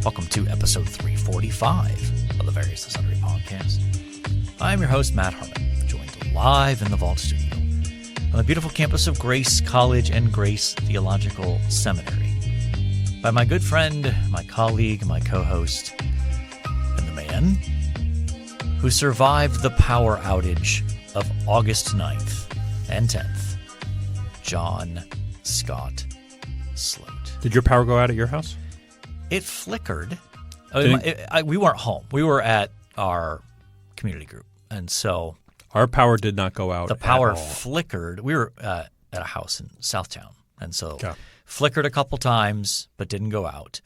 Welcome to episode 345 of the Various and Sundry podcast. I'm your host, Matt Harmon, joined live in the Vault Studio on the beautiful campus of Grace College and Grace Theological Seminary by my good friend, my colleague, my co-host, and the man who survived the power outage of August 9th and 10th, John Scott Sloat. Did your power go out at your house? It flickered. We weren't home. We were at our community group. And so our power did not go out. The power at all. flickered. We were at a house in Southtown. And so flickered a couple times, but didn't go out.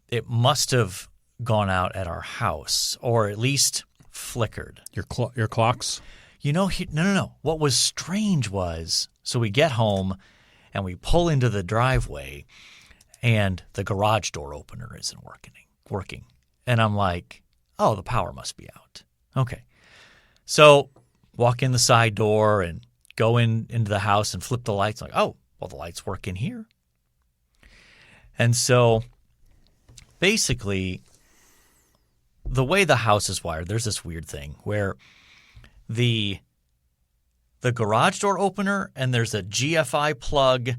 It must have gone out at our house, or at least flickered. Your clocks? No. What was strange was, so we get home and we pull into the driveway and the garage door opener isn't working. And I'm like, oh, the power must be out. Okay. So walk in the side door and go into the house and flip the lights. Like, oh, well, the lights work in here. And so basically the way the house is wired, there's this weird thing where the garage door opener and there's a GFI plug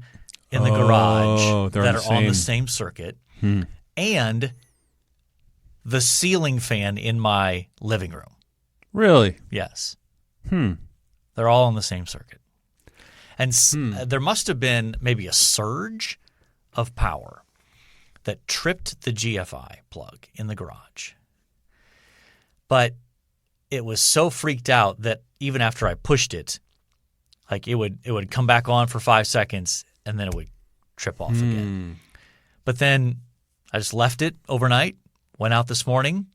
in the garage that are on the same circuit, and the ceiling fan in my living room. Really? Yes. They're all on the same circuit. And there must have been maybe a surge of power that tripped the GFI plug in the garage. But it was so freaked out that even after I pushed it, like it would come back on for 5 seconds and then it would trip off again. But then I just left it overnight, went out this morning,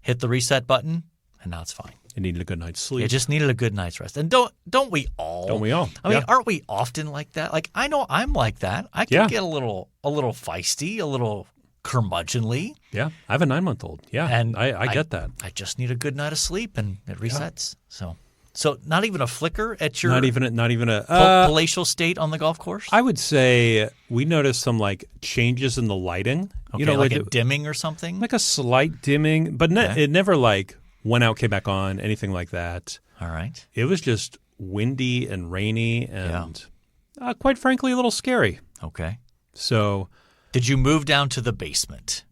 hit the reset button, and now it's fine. It needed a good night's sleep. It just needed a good night's rest. And don't we all? Don't we all? I mean, aren't we often like that? Like, I know I'm like that. I can get a little feisty, a little curmudgeonly. Yeah, I have a 9-month-old. Yeah, and I get that. I just need a good night of sleep, and it resets. So not even a flicker at your not even a palatial state on the golf course? I would say we noticed some like changes in the lighting. Okay, like a dimming or something? Like a slight dimming, but it never like went out, came back on, anything like that. All right. It was just windy and rainy and quite frankly a little scary. Okay. So did you move down to the basement?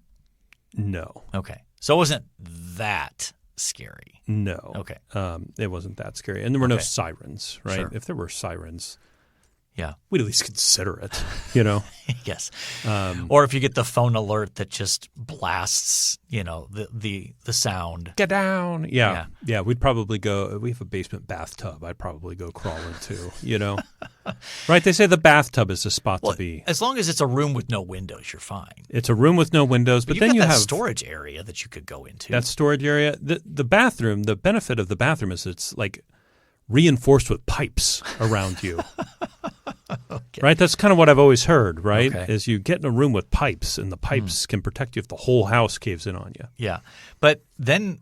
No. Okay. So it wasn't that scary. No. Okay. It wasn't that scary. And there were no sirens, right? Sure. If there were sirens, yeah, we'd at least consider it, Yes. Or if you get the phone alert that just blasts, the sound. Get down. Yeah. We'd probably go. We have a basement bathtub. I'd probably go crawl into, Right? They say the bathtub is the spot to be. As long as it's a room with no windows, you're fine. It's a room with no windows, but then you have storage area that you could go into. That storage area. The bathroom, the benefit of the bathroom is it's like reinforced with pipes around you. Okay. Right? That's kind of what I've always heard, right? Okay. Is you get in a room with pipes, and the pipes can protect you if the whole house caves in on you. Yeah. But then,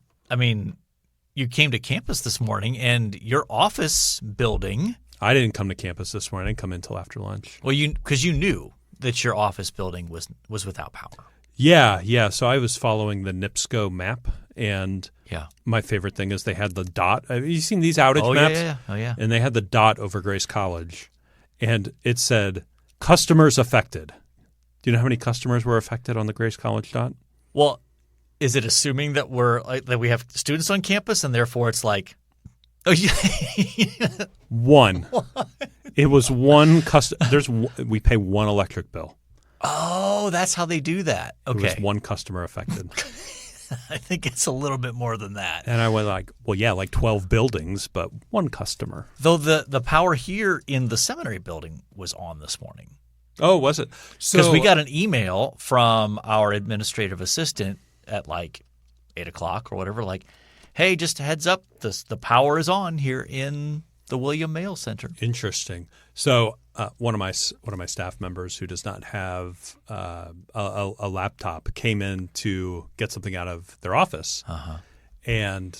you came to campus this morning, and your office building. I didn't come to campus this morning. I didn't come in until after lunch. Well, because you knew that your office building was without power. Yeah. So I was following the NIPSCO map, and my favorite thing is they had the dot. Have you seen these outage maps? Yeah. Oh, yeah. And they had the dot over Grace College, and it said, customers affected. Do you know how many customers were affected on the Grace College dot? Well, is it assuming that that we have students on campus, and therefore it's like, one. It was one we pay one electric bill. Oh, that's how they do that. Okay. There was one customer affected. I think it's a little bit more than that. And I went like, well, yeah, like 12 buildings, but one customer. Though the power here in the seminary building was on this morning. Oh, was it? Because we got an email from our administrative assistant at like 8 o'clock or whatever, like, hey, just a heads up, the power is on here in the William Mail Center. Interesting. So one of my staff members who does not have a laptop came in to get something out of their office, and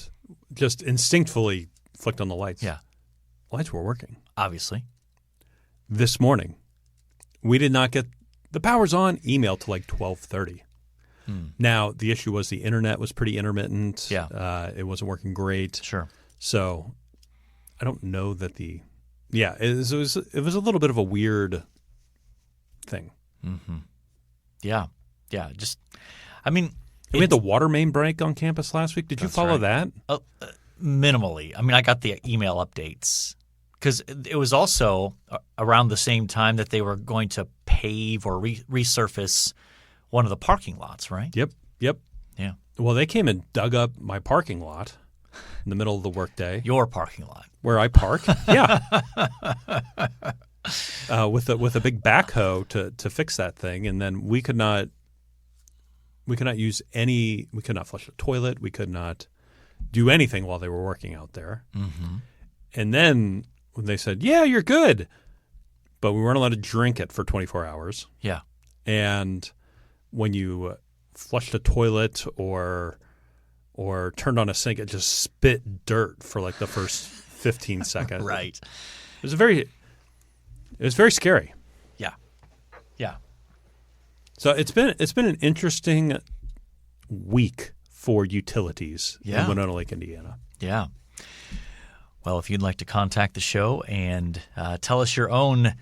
just instinctively flicked on the lights. Yeah, lights were working. Obviously, this morning we did not get the power's on, email to like 12:30. Now, the issue was the internet was pretty intermittent. Yeah. It wasn't working great. Sure. So I don't know that it was a little bit of a weird thing. Mm-hmm. Yeah. Yeah. We had the water main break on campus last week. Did you follow that? Minimally. I mean, I got the email updates because it was also around the same time that they were going to pave or resurface one of the parking lots, right? Yep. Yeah. Well, they came and dug up my parking lot in the middle of the workday. Your parking lot. Where I park. Yeah. With a big backhoe to fix that thing, and then we could not use any. We could not flush the toilet. We could not do anything while they were working out there. Mm-hmm. And then when they said, "Yeah, you're good," but we weren't allowed to drink it for 24 hours. Yeah. And when you flushed a toilet or turned on a sink, it just spit dirt for like the first 15 seconds. Right. It was very scary. Yeah. Yeah. So it's been an interesting week for utilities in Winona Lake, Indiana. Yeah. Well, if you'd like to contact the show and tell us your own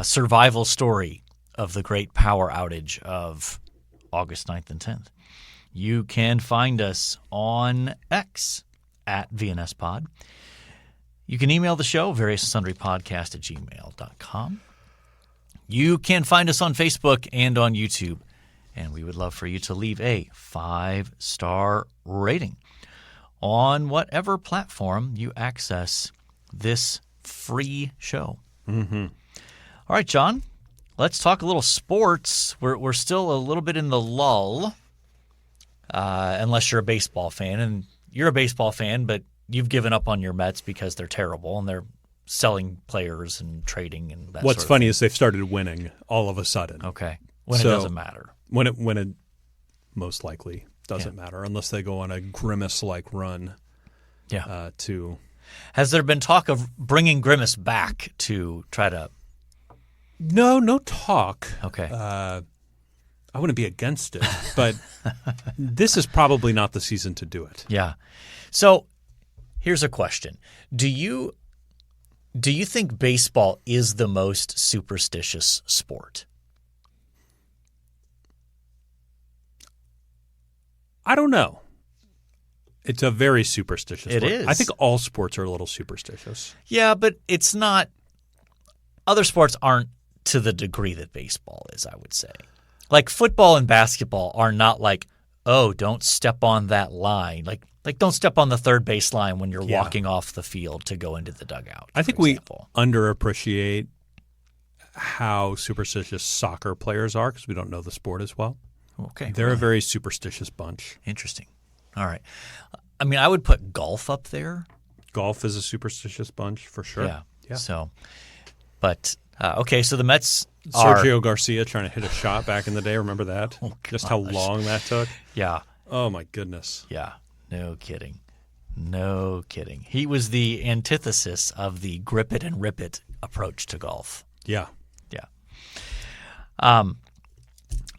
survival story of the great power outage of August 9th and 10th, you can find us on X at VNSPod. You can email the show, variousandsunderypodcast@gmail.com. You can find us on Facebook and on YouTube, and we would love for you to leave a 5-star rating on whatever platform you access this free show. Mm-hmm. All right, John, let's talk a little sports. We're still a little bit in the lull, unless you're a baseball fan. And you're a baseball fan, but you've given up on your Mets because they're terrible and they're selling players and trading and that What's sort of funny thing. is they've started winning all of a sudden. Okay. When it doesn't matter. When it most likely doesn't matter unless they go on a Grimace-like run. Yeah. Has there been talk of bringing Grimace back to try to? No talk. Okay. I wouldn't be against it, but this is probably not the season to do it. Yeah. So here's a question: Do you think baseball is the most superstitious sport? I don't know. It's a very superstitious sport. It is. I think all sports are a little superstitious. Yeah, but it's not. Other sports aren't to the degree that baseball is, I would say. Like football and basketball are not like, oh, don't step on that line. Like don't step on the third base line when you're walking off the field to go into the dugout. I think we underappreciate how superstitious soccer players are because we don't know the sport as well. Okay. They're a very superstitious bunch. Interesting. All right. I mean, I would put golf up there. Golf is a superstitious bunch for sure. Yeah. So, but okay. So the Mets Sergio Garcia trying to hit a shot back in the day. Remember that? Oh, just how long that took? Yeah. Oh my goodness. Yeah. No kidding. No kidding. He was the antithesis of the grip it and rip it approach to golf. Yeah. Yeah.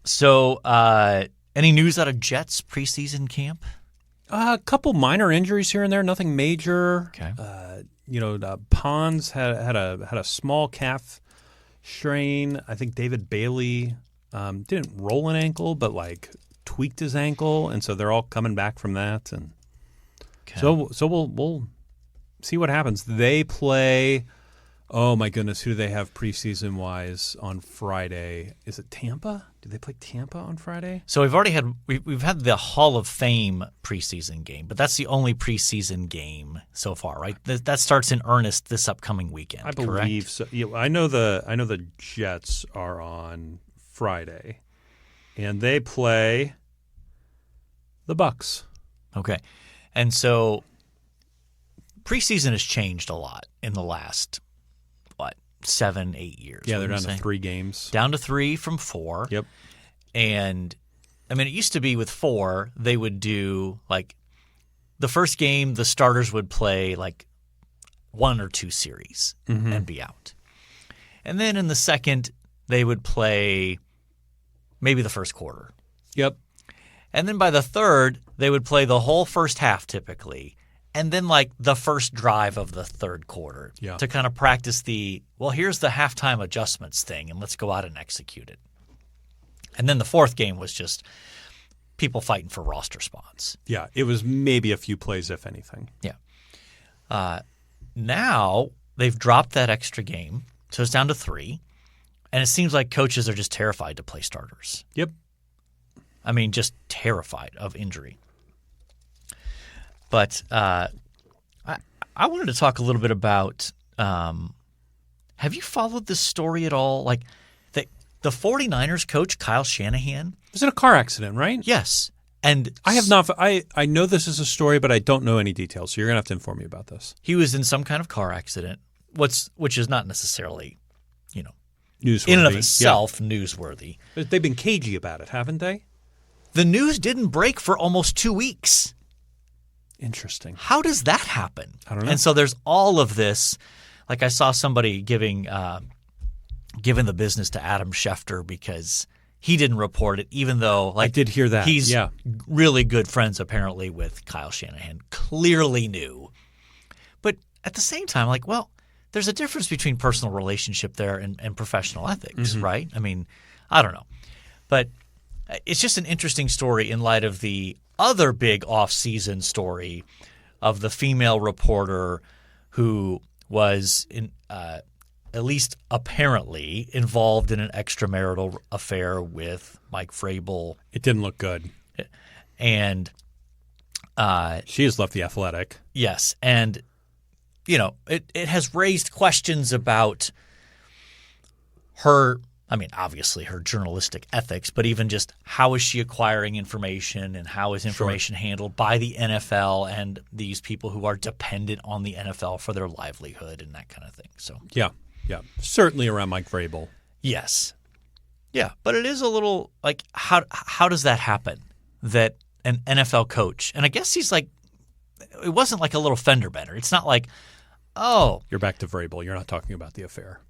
So, any news out of Jets preseason camp? A couple minor injuries here and there, nothing major. Okay. Pons had a small calf strain. I think David Bailey didn't roll an ankle, but like tweaked his ankle, and so they're all coming back from that. And so we'll see what happens. They play. Oh my goodness, who do they have preseason wise on Friday? Is it Tampa? Do they play Tampa on Friday? So we've had the Hall of Fame preseason game, but that's the only preseason game so far, right? That starts in earnest this upcoming weekend. I believe correct? so. Yeah, I know the Jets are on Friday, and they play the Bucks. Okay, and so preseason has changed a lot in the last 7-8 years. Yeah, they're down to 3 games. Down to 3 from 4. Yep. And I mean, it used to be with 4, they would do like the first game, the starters would play like 1 or 2 series and be out. And then in the second, they would play maybe the first quarter. Yep. And then by the third, they would play the whole first half typically, and then like the first drive of the third quarter to kind of practice here's the halftime adjustments thing, and let's go out and execute it. And then the fourth game was just people fighting for roster spots. Yeah, it was maybe a few plays, if anything. Yeah. Now they've dropped that extra game, so it's down to 3, and it seems like coaches are just terrified to play starters. Yep. I mean, just terrified of injury. But I wanted to talk a little bit about have you followed this story at all? Like the 49ers coach, Kyle Shanahan. It was in a car accident, right? Yes. And I have not. I know this is a story, but I don't know any details. So you're gonna have to inform me about this. He was in some kind of car accident, which is not necessarily, newsworthy. in and of itself newsworthy. But they've been cagey about it, haven't they? The news didn't break for almost 2 weeks. Interesting. How does that happen? I don't know. And so there's all of this. Like I saw somebody giving the business to Adam Schefter because he didn't report it, even though I did hear that. He's really good friends apparently with Kyle Shanahan. Clearly knew. But at the same time, there's a difference between personal relationship there and professional ethics, right? I mean, I don't know. But it's just an interesting story in light of the other big off-season story of the female reporter who was at least apparently involved in an extramarital affair with Mike Vrabel. It didn't look good. And she has left The Athletic. Yes. And, it has raised questions about her, obviously her journalistic ethics, but even just how is she acquiring information and how is information handled by the NFL and these people who are dependent on the NFL for their livelihood and that kind of thing. So yeah, certainly around Mike Vrabel. Yes, yeah, but it is a little like how does that happen? That an NFL coach, and I guess he's like, it wasn't like a little fender bender. It's not like, oh, you're back to Vrabel. You're not talking about the affair.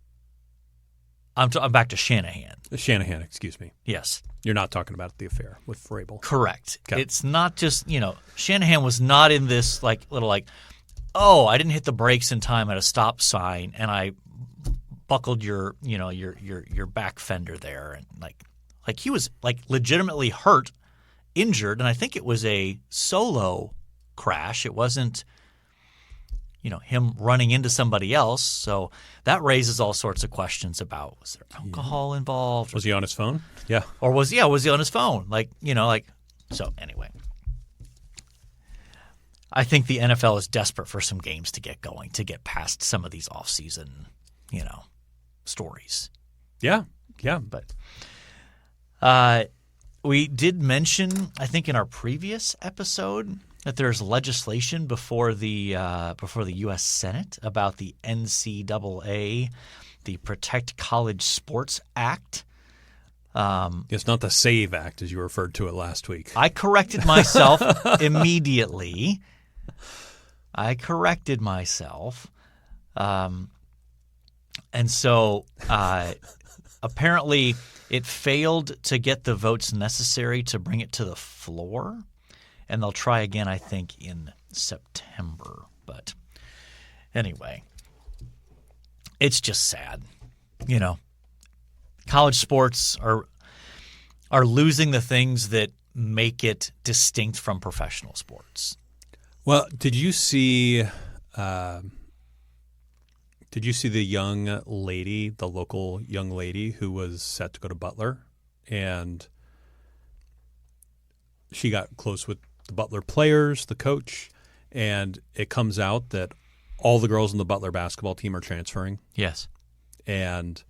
I'm back to Shanahan. Shanahan, excuse me. Yes. You're not talking about the affair with Vrabel. Correct. Okay. It's not just, Shanahan was not in this I didn't hit the brakes in time at a stop sign and I buckled your back fender there and like he was legitimately hurt, injured, and I think it was a solo crash. It wasn't him running into somebody else. So that raises all sorts of questions about, was there alcohol involved? Was he on his phone? Yeah. Or was he on his phone? So anyway. I think the NFL is desperate for some games to get going, to get past some of these off-season, stories. Yeah. But we did mention, I think in our previous episode, that there's legislation before the U.S. Senate about the NCAA, the Protect College Sports Act. It's not the SAVE Act, as you referred to it last week. I corrected myself immediately. And so apparently it failed to get the votes necessary to bring it to the floor. And they'll try again, I think, in September. But anyway, it's just sad. College sports are losing the things that make it distinct from professional sports. Well, did you see the young lady, the local young lady who was set to go to Butler, and she got close with the Butler players, the coach, and it comes out that all the girls in the Butler basketball team are transferring. Yes. And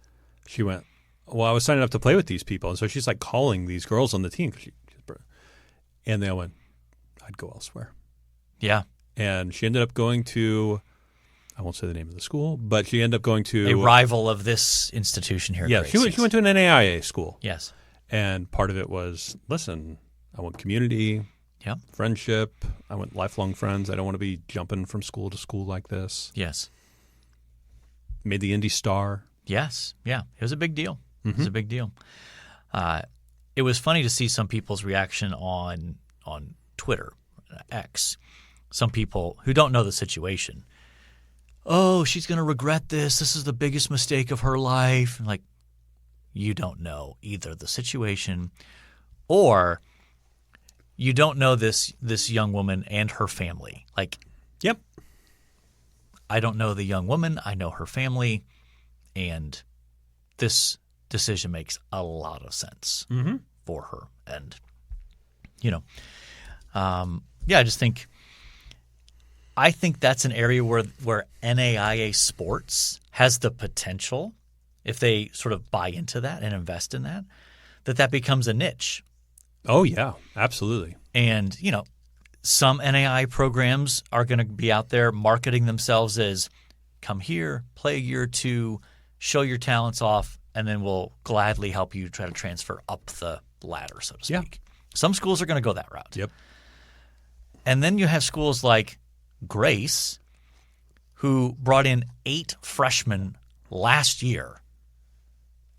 she went, well, I was signing up to play with these people. And so she's calling these girls on the team. And they all went, I'd go elsewhere. Yeah. And she ended up going to, I won't say the name of the school, but she ended up going to a rival of this institution here. Yeah, she went to an NAIA school. Yes. And part of it was, listen, I want community, friendship. I want lifelong friends. I don't want to be jumping from school to school like this. Yes. Made the Indy Star. Yes. Yeah. It was a big deal. It was a big deal. it was funny to see some people's reaction on Twitter, X. Some people who don't know the situation. Oh, she's going to regret this. This is the biggest mistake of her life. Like, you don't know either the situation or you don't know this young woman and her family. Like, Yep. I don't know the young woman. I know her family. And this decision makes a lot of sense for her. And, I think that's an area where NAIA sports has the potential, if they sort of buy into that and invest in that, that becomes a niche. Oh, yeah, absolutely. And, some NAIA programs are going to be out there marketing themselves as come here, play a year or two, show your talents off, and then we'll gladly help you try to transfer up the ladder, so to speak. Yeah. Some schools are going to go that route. Yep. And then you have schools like Grace, who brought in 8 freshmen last year.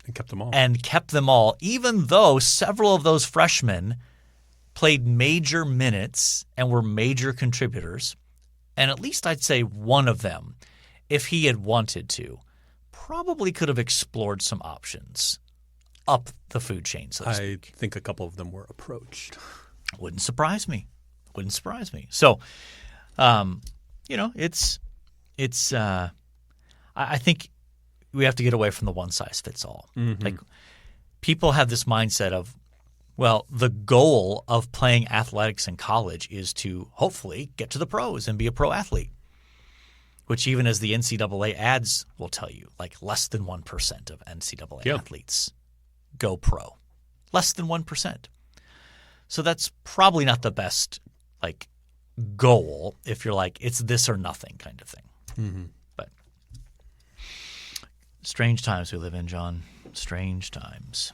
And kept them all. And kept them all, even though several of those freshmen played major minutes and were major contributors. And at least I'd say one of them, if he had wanted to, probably could have explored some options up the food chain, so to speak. I think a couple of them were approached. Wouldn't surprise me. So, I think we have to get away from the one size fits all. Mm-hmm. Like, people have this mindset of, well, the goal of playing athletics in college is to hopefully get to the pros and be a pro athlete, which even as the NCAA ads will tell you, like less than 1% of NCAA athletes go pro. Less than 1%. So that's probably not the best goal if you're like, it's this or nothing kind of thing. Mm-hmm. But strange times we live in, John. Strange times.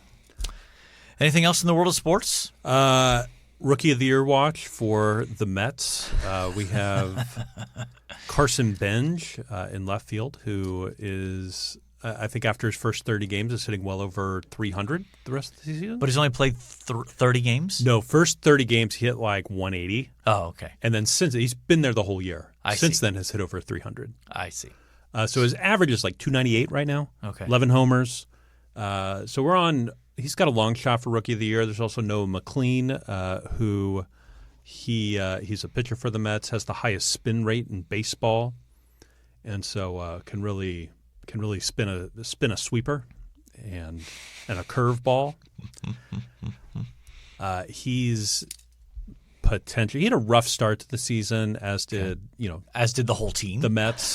Anything else in the world of sports? Rookie of the Year watch for the Mets. We have Carson Bench in left field, who is, I think after his first 30 games, is hitting well over 300 the rest of the season. But he's only played 30 games? No, first 30 games he hit like 180. Oh, okay. And then since he's been there the whole year. Since see. then has hit over 300. I see. So his average is like 298 right now. Okay. 11 homers. So we're on. He's got a long shot for Rookie of the Year. There's also Noah McLean, who he's a pitcher for the Mets, has the highest spin rate in baseball, and so can really spin a sweeper and a curveball. He's potential. He had a rough start to the season, as did the whole team. The Mets.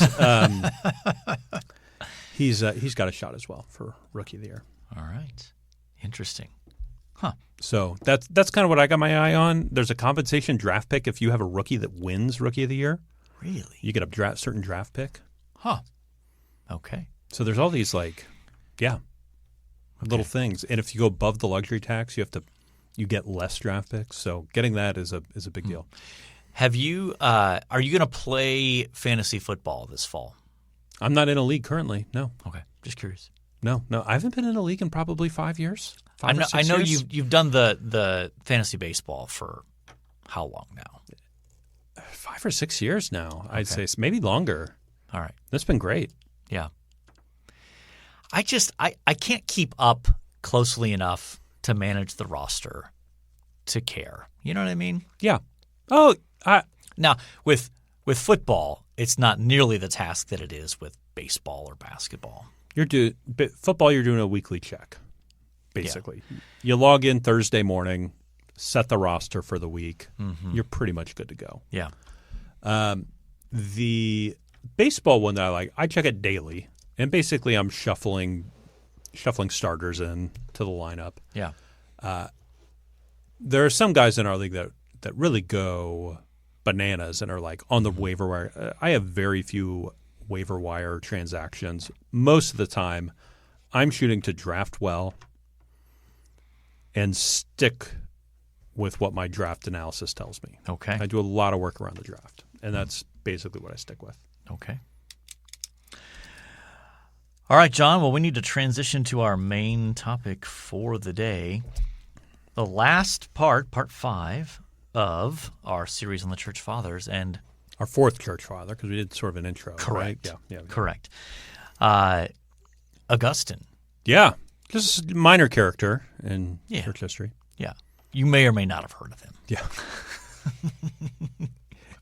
He's got a shot as well for Rookie of the Year. All right. Interesting. Huh. So that's kind of what I got my eye on. There's a compensation draft pick if you have a rookie that wins Rookie of the Year. Really? You get a certain draft pick. Huh. Okay. So there's all these little things. And if you go above the luxury tax, you get less draft picks. So getting that is a big deal. Have you are you going to play fantasy football this fall? I'm not in a league currently. No. Okay. Just curious. No. I haven't been in a league in probably 5 years. I know years. you've done the fantasy baseball for how long now? 5 or 6 years now. Okay. I'd say maybe longer. All right. That's been great. Yeah. I can't keep up closely enough to manage the roster to care. You know what I mean? Yeah. Oh, now with football, it's not nearly the task that it is with baseball or basketball. Football, you're doing a weekly check, basically. Yeah. You log in Thursday morning, set the roster for the week. Mm-hmm. You're pretty much good to go. Yeah. The baseball one that I like, I check it daily, and basically I'm shuffling starters in to the lineup. Yeah. There are some guys in our league that really go bananas and are like on the waiver wire. I have very few waiver wire transactions. Most of the time, I'm shooting to draft well and stick with what my draft analysis tells me. Okay. I do a lot of work around the draft, and that's basically what I stick with. Okay. All right, John. Well, we need to transition to our main topic for the day. the last part, part 5 of our series on the Church Fathers, and Our fourth church father, because we did sort of an intro. correct, Right? Yeah. correct. Augustine. Yeah. Just a minor character in Yeah. church history. Yeah, you may or may not have heard of him. Yeah.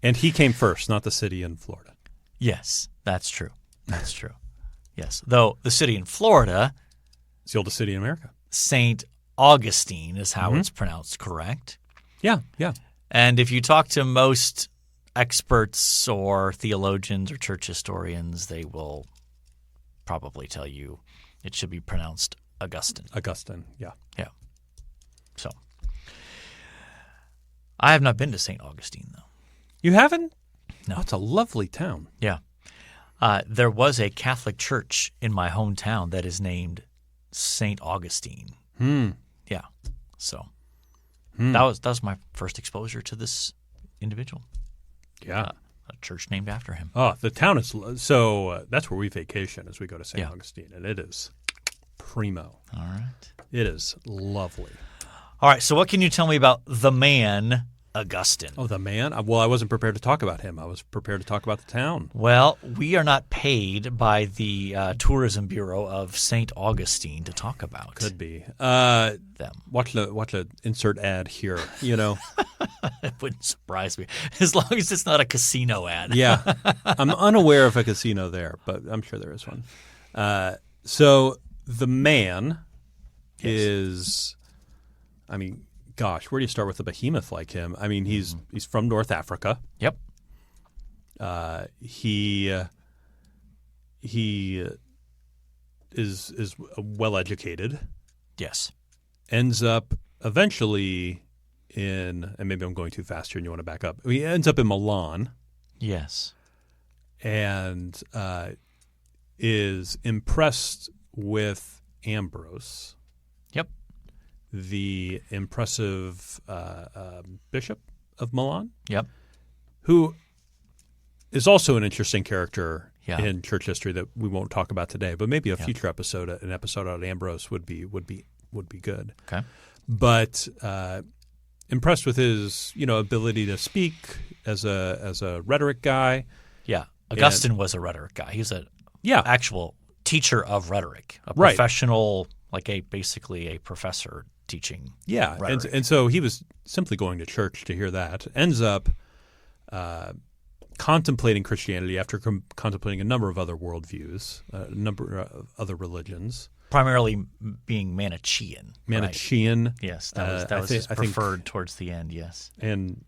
And he came first, not the city in Florida. Yes, that's true. That's true. Yes, though the city in Florida, It's the oldest city in America. St. Augustine is how it's pronounced, correct? Yeah. And if you talk to most experts or theologians or church historians, they will probably tell you it should be pronounced Augustine. Augustine, yeah. Yeah. So, I have not been to St. Augustine, though. You haven't? No. Oh, it's a lovely town. Yeah. There was a Catholic church in my hometown that is named St. Augustine. Yeah. So, that was my first exposure to this individual. Yeah. A church named after him. Oh, the town is so. That's where we vacation as we go to St. Yeah. Augustine, and it is primo. All right. It is lovely. All right. So, what can you tell me about the man, Augustine? Oh, the man. Well, I wasn't prepared to talk about him. I was prepared to talk about the town. Well, we are not paid by the Tourism Bureau of St. Augustine to talk about Could be. them. Watch the insert ad here. You know. It wouldn't surprise me, as long as it's not a casino ad. Yeah, I'm unaware of a casino there, but I'm sure there is one. So the man is, I mean, gosh, where do you start with a behemoth like him? I mean, he's from North Africa. Yep. He is well educated. Yes. Ends up eventually in, and maybe I'm going too fast here and you want to back up. He ends up in Milan. Yes. And is impressed with Ambrose. Yep. The impressive bishop of Milan. Yep. Who is also an interesting character Yeah. in church history that we won't talk about today, but maybe a future episode, an episode on Ambrose would be good. Okay. But impressed with his ability to speak as a rhetoric guy. Yeah. Augustine was a rhetoric guy. He's a Yeah. actual teacher of rhetoric, a Right. professional, basically a professor teaching. Yeah, rhetoric. and so he was simply going to church to hear that. Ends up contemplating Christianity after contemplating a number of other worldviews, a number of other religions. Primarily being Manichaean. Right? Manichaean. Yes, that was his preferred towards the end. Yes, and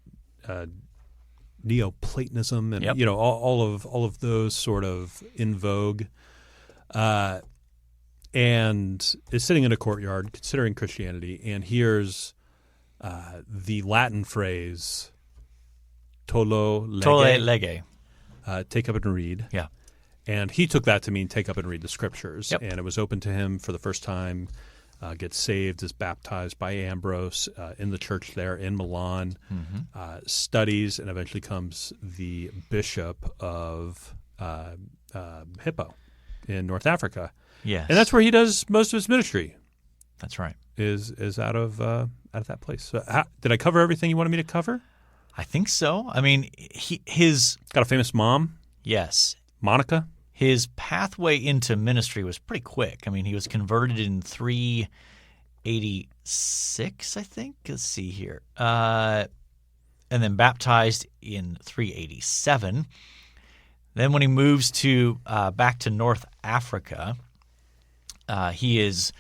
Neoplatonism, and Yep. all of those sort of in vogue, and is sitting in a courtyard considering Christianity, and hears the Latin phrase "Tolo lege," Tolle lege. take up and read. Yeah. And he took that to mean take up and read the scriptures. Yep. And it was open to him for the first time, gets saved, is baptized by Ambrose in the church there in Milan, studies, and eventually becomes the bishop of Hippo in North Africa. Yes, And that's where he does most of his ministry, that's right. is out of that place. So did I cover everything you wanted me to cover? I think so. I mean, his Got a famous mom, yes, Monica. his pathway into ministry was pretty quick. I mean, he was converted in 386, I think. Let's see here, and then baptized in 387. Then, when he moves to back to North Africa, he is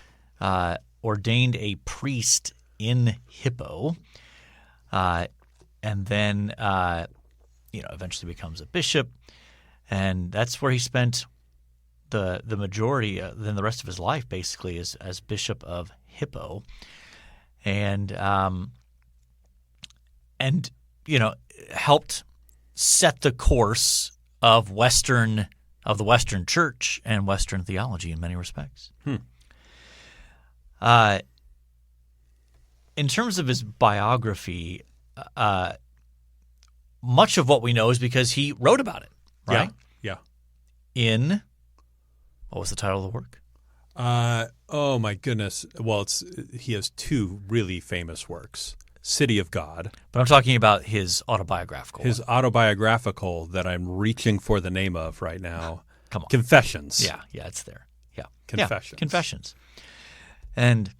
ordained a priest in Hippo. And then, eventually becomes a bishop, and that's where he spent the majority, then the rest of his life, basically, as bishop of Hippo, and helped set the course of the Western Church and Western theology in many respects. In terms of his biography, much of what we know is because he wrote about it, right? Yeah. In, what was the title of the work? Oh my goodness. Well, he has two really famous works. City of God. But I'm talking about his autobiographical. His autobiographical that I'm reaching for the name of right now. Come on. Confessions. Yeah, it's there. Yeah. Confessions. Yeah, Confessions. And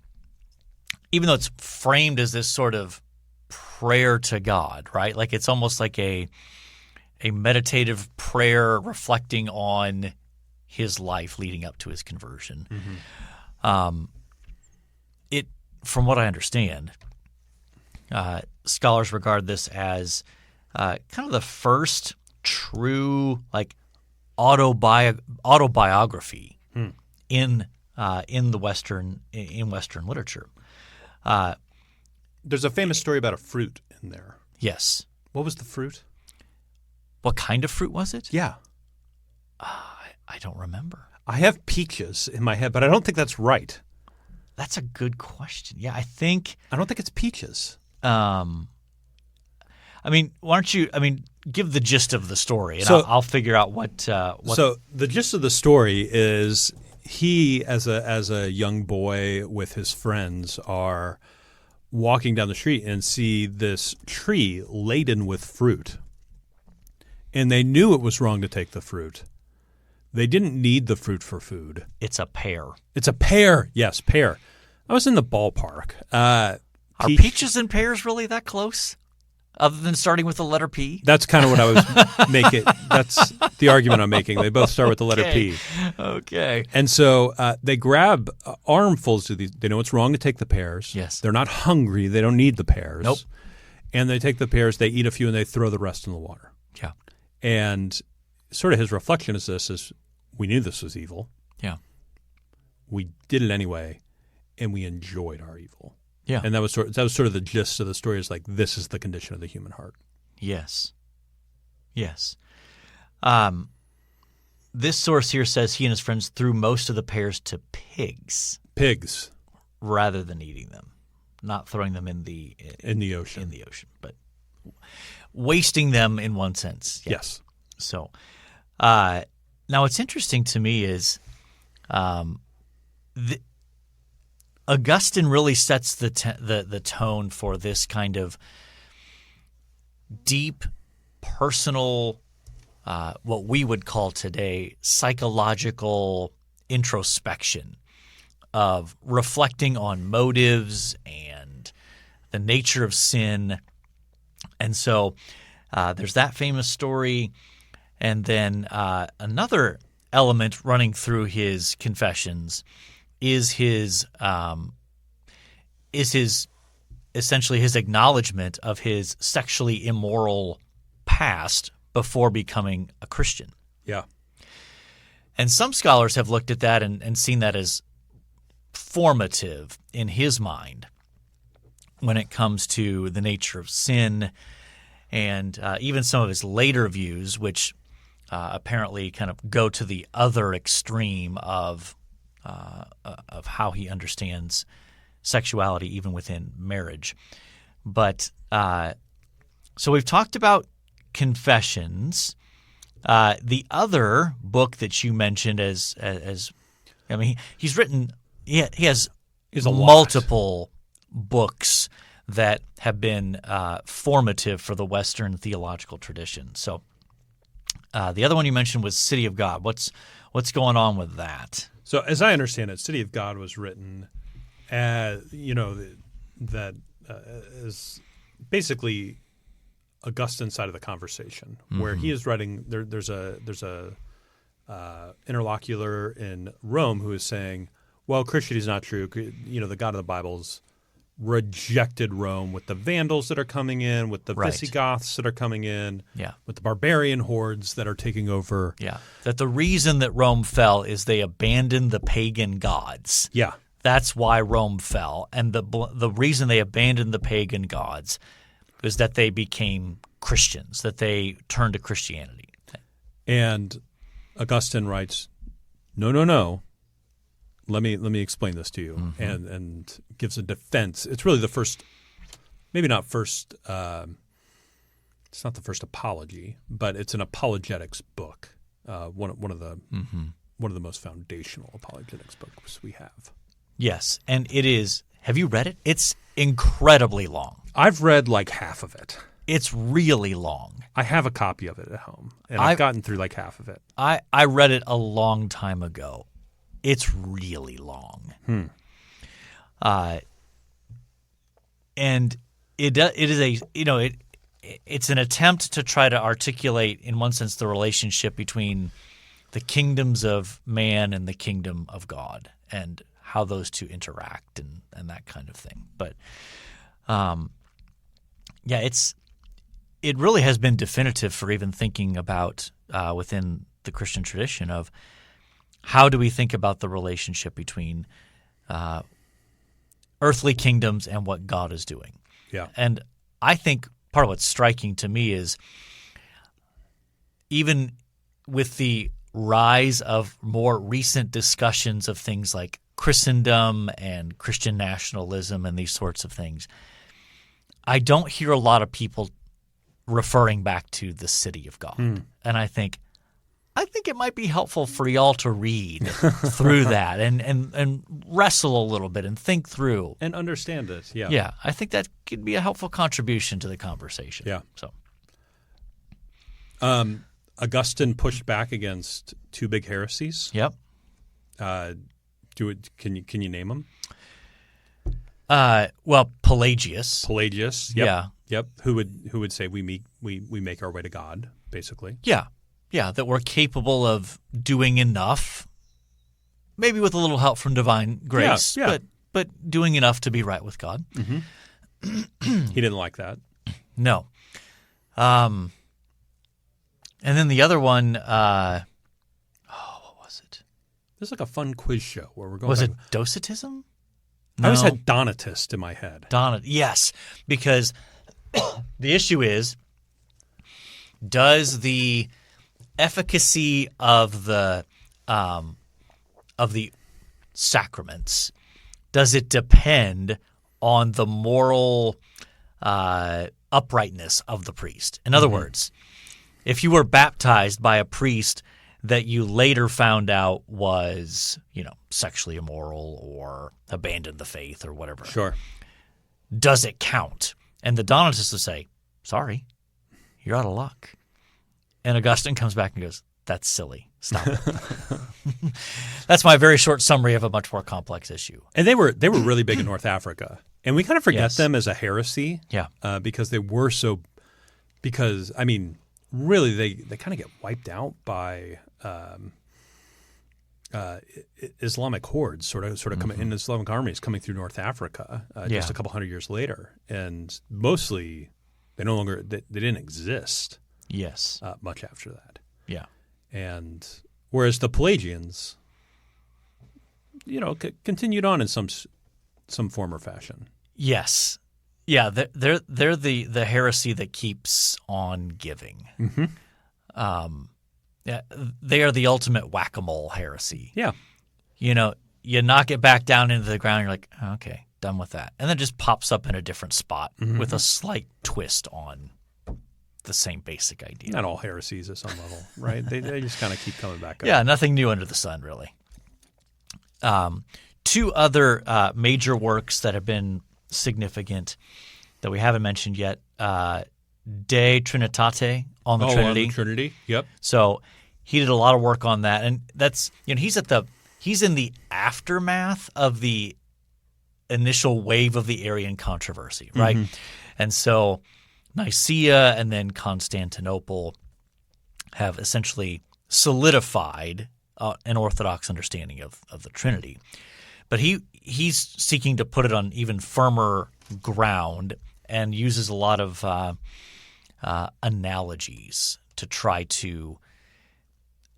even though it's framed as this sort of prayer to God, right? Like it's almost like a meditative prayer reflecting on his life leading up to his conversion. Mm-hmm. It, from what I understand, scholars regard this as kind of the first true like autobiography in Western literature. There's a famous story about a fruit in there. Yes. What was the fruit? What kind of fruit was it? Yeah. I don't remember. I have peaches in my head, but I don't think that's right. That's a good question. Yeah, I don't think it's peaches. I mean, why don't you? I mean, give the gist of the story, and So- I'll figure out what. So the gist of the story is he, as a young boy with his friends, are walking down the street and see this tree laden with fruit. And they knew it was wrong to take the fruit. They didn't need the fruit for food. It's a pear. It's a pear. Yes, pear. I was in the ballpark. Are peaches and pears really that close? Other than starting with the letter P? That's kind of what I was making. That's the argument I'm making. They both start with the letter P. Okay. And so they grab armfuls of these. They know it's wrong to take the pears. Yes. They're not hungry. They don't need the pears. Nope. And they take the pears, they eat a few, and they throw the rest in the water. Yeah. And sort of his reflection is this, is we knew this was evil. Yeah. We did it anyway, and we enjoyed our evil. Yeah. And that was sort of the gist of the story, is like, this is the condition of the human heart. Yes. Yes. This source here says he and his friends threw most of the pears to pigs. Pigs. Rather than eating them. Not throwing them in the ocean. In the ocean, but wasting them in one sense. Yeah. Yes. So now what's interesting to me is Augustine really sets the tone for this kind of deep, personal, what we would call today psychological introspection of reflecting on motives and the nature of sin. And so there's that famous story. And then another element running through his confessions is his essentially his acknowledgement of his sexually immoral past before becoming a Christian. Yeah. And some scholars have looked at that and seen that as formative in his mind when it comes to the nature of sin, and even some of his later views, which apparently kind of go to the other extreme of how he understands sexuality even within marriage. But so we've talked about Confessions. The other book that you mentioned as I mean, he's written. He has multiple books that have been formative for the Western theological tradition. So the other one you mentioned was City of God. What's going on with that? So as I understand it, City of God was written as, that is basically Augustine's side of the conversation, where he is writing. There's a interlocutor in Rome who is saying, well, Christianity is not true. The God of the Bible's rejected Rome with the Vandals that are coming in, with the Visigoths that are coming in, with the barbarian hordes that are taking over. Yeah, that the reason that Rome fell is they abandoned the pagan gods. Yeah. That's why Rome fell. And the reason they abandoned the pagan gods is that they became Christians, that they turned to Christianity. And Augustine writes, no. Let me explain this to you, and gives a defense. It's really the first, maybe not first. It's not the first apology, but it's an apologetics book. One of the one of the most foundational apologetics books we have. Yes, and it is. Have you read it? It's incredibly long. I've read like half of it. It's really long. I have a copy of it at home, and I've gotten through like half of it. I read it a long time ago. It's really long. And it is a, it's an attempt to try to articulate, in one sense, the relationship between the kingdoms of man and the kingdom of God, and how those two interact and that kind of thing. But it really has been definitive for even thinking about within the Christian tradition of how do we think about the relationship between earthly kingdoms and what God is doing. Yeah. And I think part of what's striking to me is even with the rise of more recent discussions of things like Christendom and Christian nationalism and these sorts of things, I don't hear a lot of people referring back to the city of God. And I think it might be helpful for y'all to read through that and wrestle a little bit and think through. And understand it, yeah. Yeah, I think that could be a helpful contribution to the conversation. Yeah. So, Augustine pushed back against two big heresies. Yep. Can you name them? Well, Pelagius. Yep. Yeah. Yep. Who would say we make our way to God, basically. Yeah. Yeah, that we're capable of doing enough, maybe with a little help from divine grace, but doing enough to be right with God. He didn't like that. No. And then the other one, what was it? This is like a fun quiz show where we're going. Was it Docetism? I always had Donatist in my head. Yes, because the issue is, does the efficacy of the sacraments, does it depend on the moral uprightness of the priest? In other words, if you were baptized by a priest that you later found out was, sexually immoral or abandoned the faith or whatever, Sure. does it count? And the Donatists will say, sorry, you're out of luck. And Augustine comes back and goes, that's silly. Stop it. That's my very short summary of a much more complex issue. And they were really big in North Africa. And we kind of forget Yes. them as a heresy. Yeah. Because they were so – because, I mean, really they kind of get wiped out by Islamic hordes sort of coming in, Islamic armies coming through North Africa just a couple hundred years later. And mostly they didn't exist. Yes. Much after that. Yeah. And whereas the Pelagians, continued on in some form or fashion. Yes. Yeah, they're the heresy that keeps on giving. Yeah, they are the ultimate whack-a-mole heresy. Yeah. You knock it back down into the ground, you're like, okay, done with that. And then it just pops up in a different spot with a slight twist on the same basic idea. Not all heresies at some level, right? They just kind of keep coming back up. Yeah, nothing new under the sun, really. Two other major works that have been significant that we haven't mentioned yet, De Trinitate, on the Trinity. On the Trinity, yep. So he did a lot of work on that, and that's he's in the aftermath of the initial wave of the Arian controversy, right? And so Nicaea and then Constantinople have essentially solidified an Orthodox understanding of the Trinity. But he's seeking to put it on even firmer ground and uses a lot of analogies to try to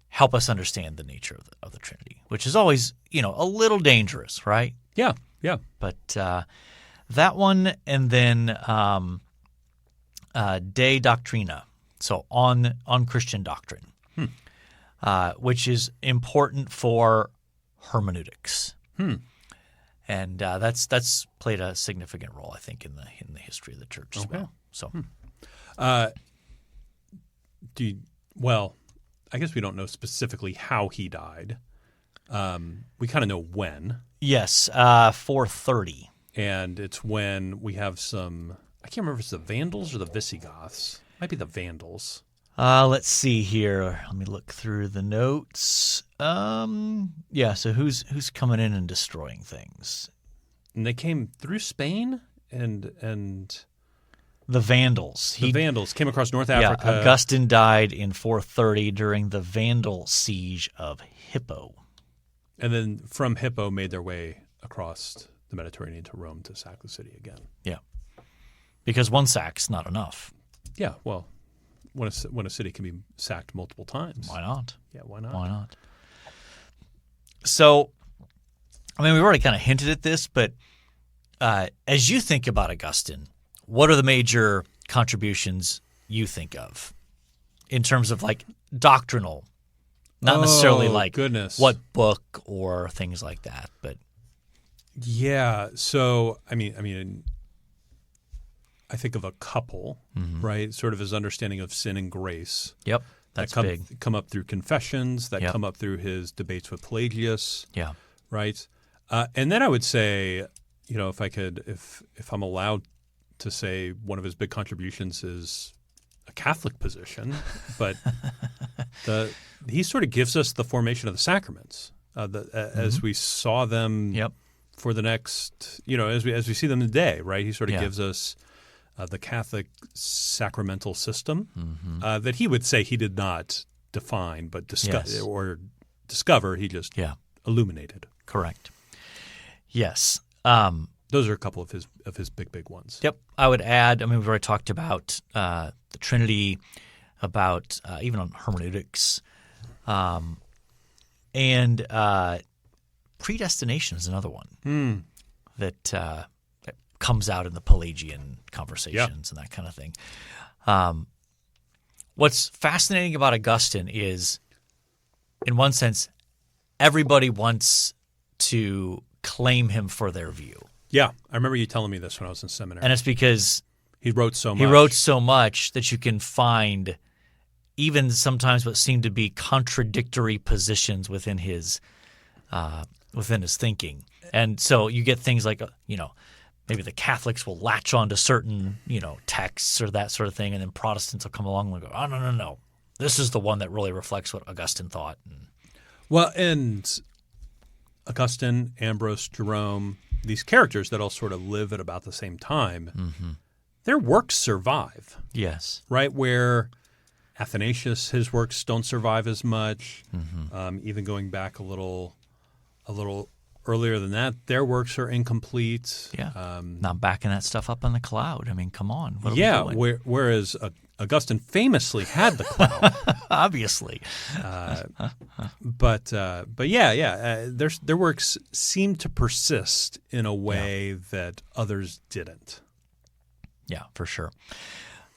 help us understand the nature of the Trinity, which is always, a little dangerous, right? Yeah, yeah. But that one, and then De Doctrina, so on Christian doctrine, which is important for hermeneutics. And that's played a significant role, I think, in the history of the church as well. So, well, I guess we don't know specifically how he died. We kind of know when. Yes, 430. And it's when we have some – I can't remember if it's the Vandals or the Visigoths. Might be the Vandals. Let's see here. Let me look through the notes. Yeah, so who's coming in and destroying things? And they came through Spain and the Vandals. The Vandals came across North Africa. Yeah, Augustine died in 430 during the Vandal siege of Hippo. And then from Hippo made their way across the Mediterranean to Rome to sack the city again. Yeah, because one sack's not enough. Yeah, well, when a city can be sacked multiple times. Why not? Yeah, why not? Why not? So, I mean, we've already kind of hinted at this, but as you think about Augustine, what are the major contributions you think of in terms of like doctrinal? Not necessarily like what book or things like that, but yeah. So I mean, I think of a couple, right? Sort of his understanding of sin and grace. Yep, that's big. Come up through confessions that come up through his debates with Pelagius. Yeah, right. And then I would say, if I'm allowed to say, one of his big contributions is a Catholic position, but he sort of gives us the formation of the sacraments as we saw them for the next, as we see them today, right? He sort of gives us the Catholic sacramental system that he would say he did not define, but discover. He just illuminated. Correct. Yes. Those are a couple of his big ones. Yep. I would add, I mean, we've already talked about the Trinity, about even on hermeneutics, and predestination is another one that comes out in the Pelagian conversations and that kind of thing. What's fascinating about Augustine is, in one sense, everybody wants to claim him for their view. Yeah, I remember you telling me this when I was in seminary. And it's because he wrote so much. He wrote so much that you can find even sometimes what seem to be contradictory positions within his thinking. And so you get things like, maybe the Catholics will latch on to certain, texts or that sort of thing, and then Protestants will come along and go, oh, no. This is the one that really reflects what Augustine thought. Well, and Augustine, Ambrose, Jerome, these characters that all sort of live at about the same time, their works survive. Yes. Right? Where Athanasius, his works don't survive as much. Even going back a little earlier than that, their works are incomplete. Yeah. Not backing that stuff up on the cloud. I mean, come on. What are we doing? Whereas Augustine famously had the cloud. Obviously. But their works seem to persist in a way that others didn't. Yeah, for sure.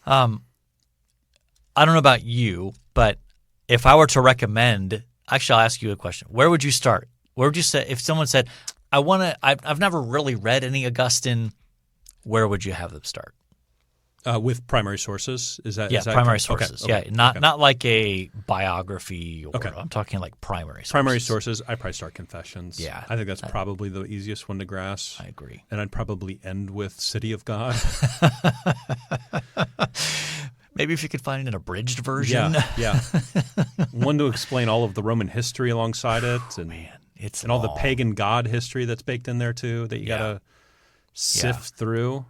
I don't know about you, but if I were to recommend, actually, I'll ask you a question. Where would you start? Where would you say, if someone said, I've never really read any Augustine, where would you have them start? With primary sources? Is that primary sources. Okay. Not like a biography. Okay. I'm talking like primary sources. Primary sources, I'd probably start Confessions. Yeah. I think that's probably the easiest one to grasp. I agree. And I'd probably end with City of God. Maybe if you could find an abridged version. Yeah. One to explain all of the Roman history alongside it. And, it's all the pagan god history that's baked in there too that you got to sift through.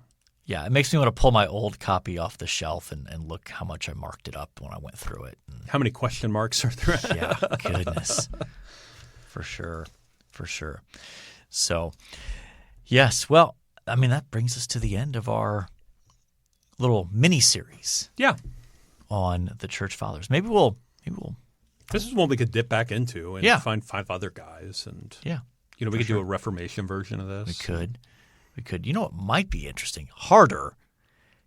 Yeah, it makes me want to pull my old copy off the shelf and look how much I marked it up when I went through it. How many question marks are there? Yeah, goodness. For sure. So, yes, well, I mean, that brings us to the end of our little mini-series on the Church Fathers. Maybe we'll This is one we could dip back into and find 5 other guys. And we could do a Reformation version of this. We could. You know what might be interesting? Harder.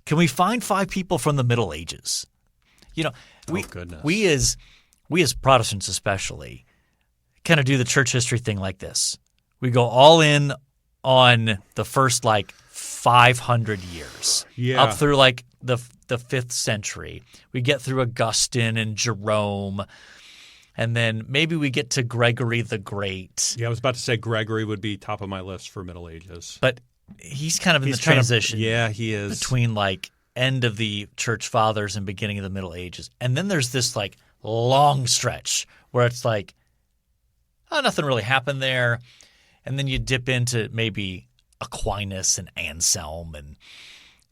Can we find 5 people from the Middle Ages? Goodness. We as Protestants especially kind of do the church history thing like this. We go all in on the first 500 years up through the 5th century. We get through Augustine and Jerome And then maybe we get to Gregory the Great. Yeah, I was about to say Gregory would be top of my list for Middle Ages. But he's kind of in the transition. He is. Between like end of the Church Fathers and beginning of the Middle Ages. And then there's this like long stretch where it's like, oh, nothing really happened there. And then you dip into maybe Aquinas and Anselm and,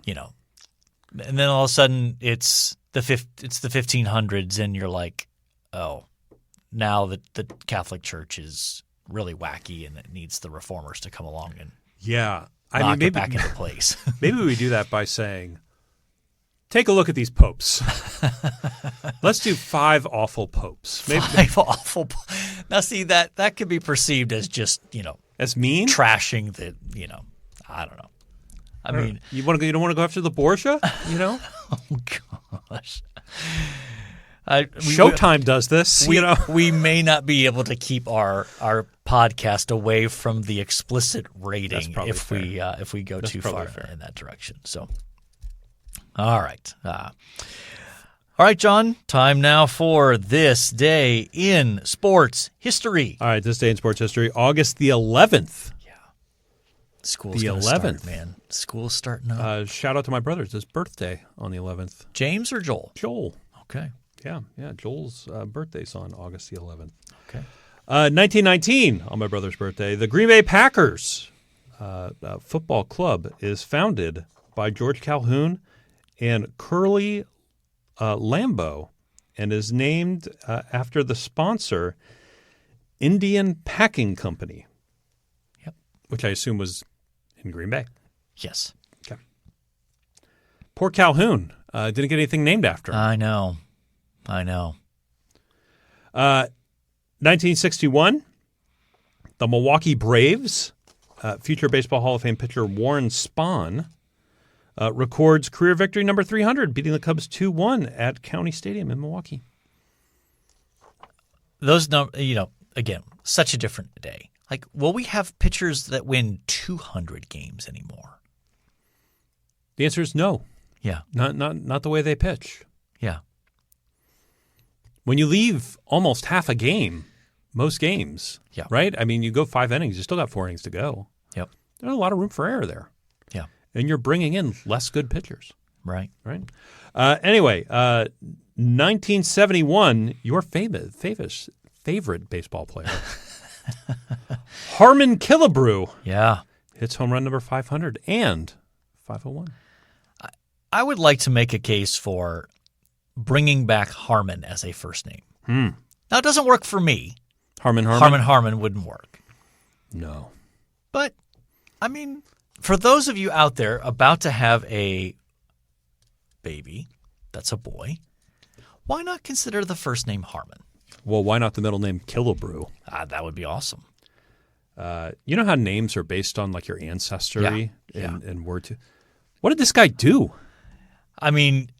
and then all of a sudden it's the 1500s and you're like, oh, now the Catholic Church is really wacky and it needs the reformers to come along and knock it back into place. Maybe we do that by saying, take a look at these popes. Let's do 5 awful popes. Maybe 5 awful. Now, see, that could be perceived as just, as mean? Trashing the, I don't know. I mean, you don't want to go after the Borgia, Oh gosh. Showtime does this, We may not be able to keep our podcast away from the explicit rating if we go too far in that direction. So, all right. All right, John, time now for This Day in Sports History. All right, This Day in Sports History, August the 11th. Yeah. School's going to start, man. School's starting up. Shout out to my brother. It's his birthday on the 11th. James or Joel? Joel. Okay. Yeah. Joel's birthday's on August the 11th. Okay. 1919, on my brother's birthday, the Green Bay Packers football club is founded by George Calhoun and Curly Lambeau and is named after the sponsor, Indian Packing Company. Yep. Which I assume was in Green Bay. Yes. Okay. Poor Calhoun. Didn't get anything named after him. I know. 1961, the Milwaukee Braves, future Baseball Hall of Fame pitcher Warren Spahn, records career victory number 300, beating the Cubs 2-1 at County Stadium in Milwaukee. Those again, such a different day. Like, will we have pitchers that win 200 games anymore? The answer is no. Yeah. Not the way they pitch. Yeah. When you leave almost half a game, most games, right? I mean, you go 5 innings, you still got 4 innings to go. Yep. There's a lot of room for error there. Yeah. And you're bringing in less good pitchers. Right. Anyway, 1971, your favorite baseball player, Harmon Killebrew, hits home run number 500 and 501. I would like to make a case for bringing back Harmon as a first name. Now, it doesn't work for me. Harmon wouldn't work. No. But, I mean, for those of you out there about to have a baby that's a boy, why not consider the first name Harmon? Well, why not the middle name Killebrew? That would be awesome. You know how names are based on like your ancestry and word to. What did this guy do? I mean,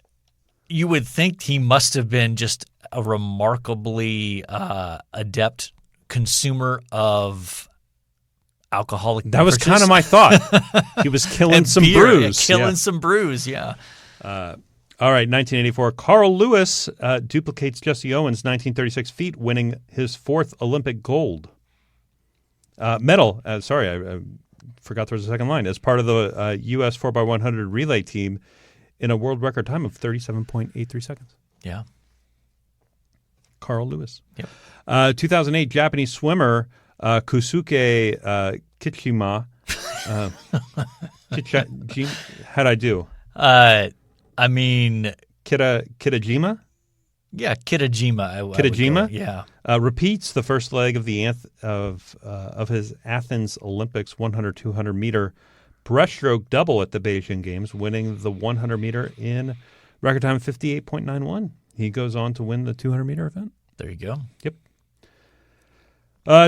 you would think he must have been just a remarkably adept consumer of alcoholic beverages. That was kind of my thought. He was killing some brews. Some brews, yeah. All right, 1984. Carl Lewis duplicates Jesse Owens' 1936 feat, winning his 4th Olympic gold medal. I forgot there was a second line. As part of the U.S. 4x100 relay team in a world record time of 37.83 seconds. Yeah. Carl Lewis. Yep. 2008, Japanese swimmer Kusuke Kichima. How'd I do? I mean, Kitajima? Yeah, Kitajima. Kitajima? Yeah. Repeats the first leg of the of his Athens Olympics 100, 200 meter breaststroke double at the Beijing Games, winning the 100 meter in record time of 58.91. He goes on to win the 200 meter event. There you go. Yep.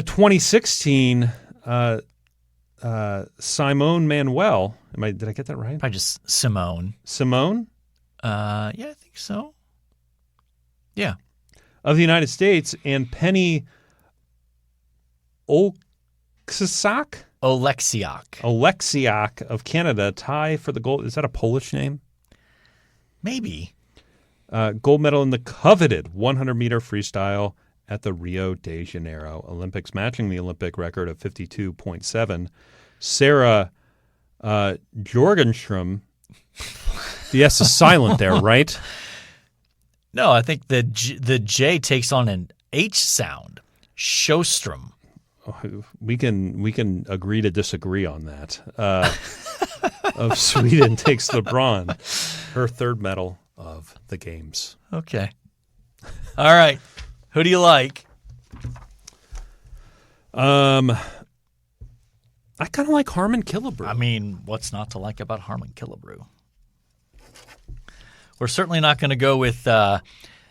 2016, Simone Manuel. Did I get that right? Probably just Simone. Simone? Yeah, I think so. Yeah. Of the United States, and Penny Oleksiak of Canada tie for the gold. Is that a Polish name? Maybe. Gold medal in the coveted 100-meter freestyle at the Rio de Janeiro Olympics, matching the Olympic record of 52.7. Sarah Jorgenstrom. The S is silent there, right? No, I think the J takes on an H sound. Sjostrom. We can agree to disagree on that. Of Sweden takes the bronze, her third medal of the games. Okay. All right. Who do you like? I kind of like Harmon Killebrew. I mean, what's not to like about Harmon Killebrew? We're certainly not going to go with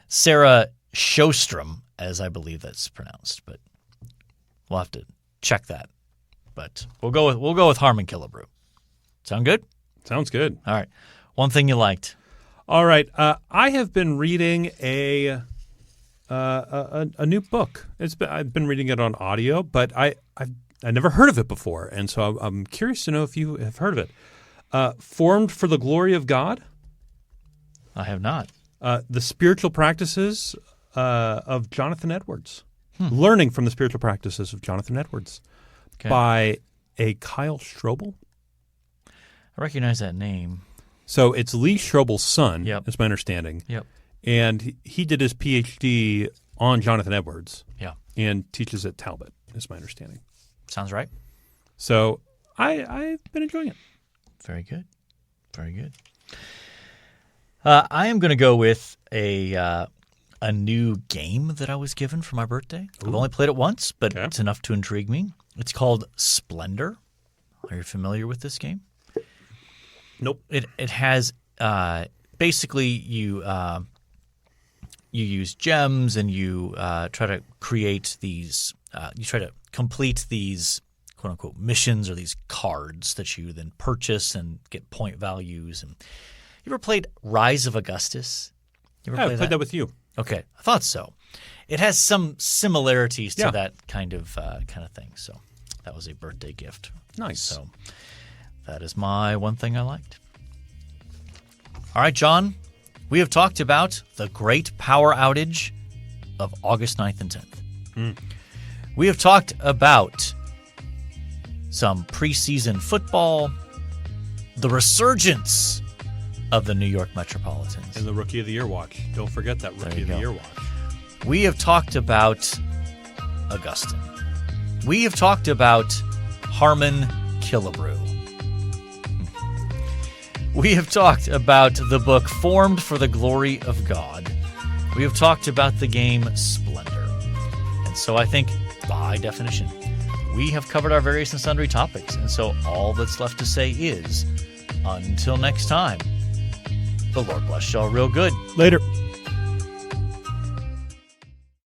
Sarah Sjostrom, as I believe that's pronounced, but we'll have to check that. But we'll go with Harmon Killebrew. Sound good? Sounds good. All right. One thing you liked. All right. I have been reading a new book. I've been reading it on audio, but I never heard of it before, and so I'm curious to know if you have heard of it. Formed for the Glory of God. I have not. The Spiritual Practices of Jonathan Edwards. Learning from the Spiritual Practices of Jonathan Edwards by a Kyle Strobel. I recognize that name. So it's Lee Strobel's son, Yep. is my understanding. Yep. And he did his PhD on Jonathan Edwards. Yeah. And teaches at Talbot, is my understanding. Sounds right. So I've been enjoying it. Very good. Very good. I am going to go with a new game that I was given for my birthday. Ooh. I've only played it once, but it's enough to intrigue me. It's called Splendor. Are you familiar with this game? Nope. It has basically you use gems and you try to create these. You try to complete these quote unquote missions or these cards that you then purchase and get point values. And you ever played Rise of Augustus? You ever played that with you. Okay, I thought so. It has some similarities to that kind of thing. So that was a birthday gift. Nice. So that is my one thing I liked. All right, John, we have talked about the great power outage of August 9th and 10th. We have talked about some preseason football, the resurgence of the New York Metropolitans. And the Rookie of the Year watch. Don't forget that Rookie of the Year watch. We have talked about Augustine. We have talked about Harmon Killebrew. We have talked about the book Formed for the Glory of God. We have talked about the game Splendor. And so I think, by definition, we have covered our various and sundry topics. And so all that's left to say is, until next time, the Lord bless y'all real good. Later.